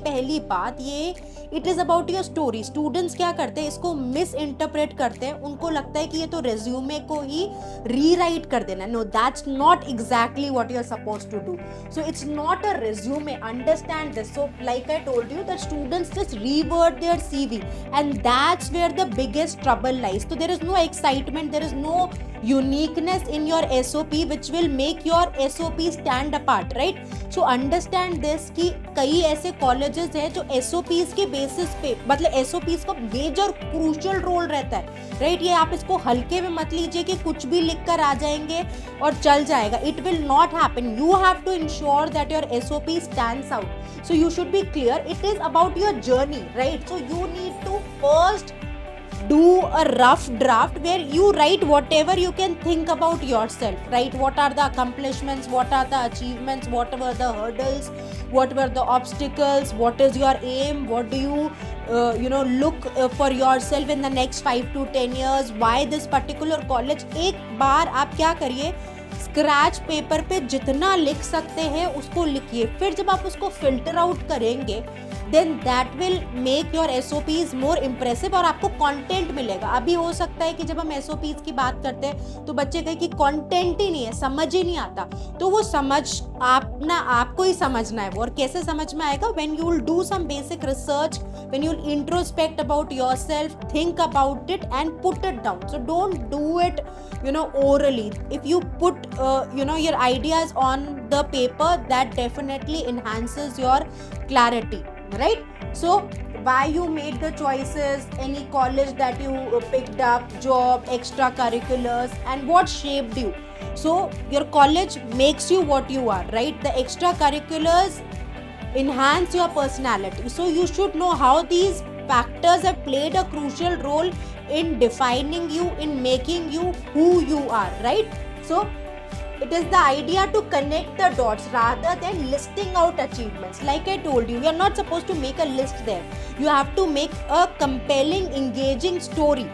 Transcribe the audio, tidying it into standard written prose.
पहली बात ये, it is about your story. Students क्या करते हैं, इसको मिस इंटरप्रेट करते हैं, उनको लगता है कि ये तो रेज्यूमे को ही रीराइट कर देना। No, that's not exactly what you are suppose to do. So it's not a resume, understand this. So like I told you that students just revert their CV and that's where the biggest trouble lies. So there is no excitement, there is no uniqueness in your SOP which will make your SOP stand apart, right? So understand this कि कई ऐसे colleges हैं जो SOPs के basis पे, मतलब SOPs का major crucial role रहता है, right? ये आप इसको हल्के में मत लीजिए कि कुछ भी लिख कर आ जाएंगे और चल जाएगा. It will not happen. You have to ensure that your SOP stands out. So you should be clear. It is about your journey, right? So you need to first do a rough draft where you write whatever you can think about yourself, right? What are the accomplishments, what are the achievements, what were the hurdles, what were the obstacles, what is your aim, what do you look for yourself in the next 5 to 10 years, why this particular college. एक बार आप क्या करिए, scratch paper पे जितना लिख सकते हैं उसको लिखिए. फिर जब आप उसको फिल्टर आउट करेंगे then that will make your SOPs more impressive और आपको कंटेंट मिलेगा. अभी हो सकता है कि जब हम SOPs की बात करते हैं तो बच्चे कहें कि कंटेंट ही नहीं है, समझ ही नहीं आता. तो वो समझ आपको ही समझना है वो. और कैसे समझ में आएगा? When you will do some basic research, when you will introspect about yourself, think about it and put it down. So don't do it orally. If you put your ideas on the paper, that definitely enhances your clarity, right? So why you made the choices, any college that you picked up, job, extracurriculars, and what shaped you. So your college makes you what you are, right? The extracurriculars enhance your personality. So you should know how these factors have played a crucial role in defining you, in making you who you are, right? So it is the idea to connect the dots rather than listing out achievements. Like I told you, you are not supposed to make a list there. You have to make a compelling, engaging story.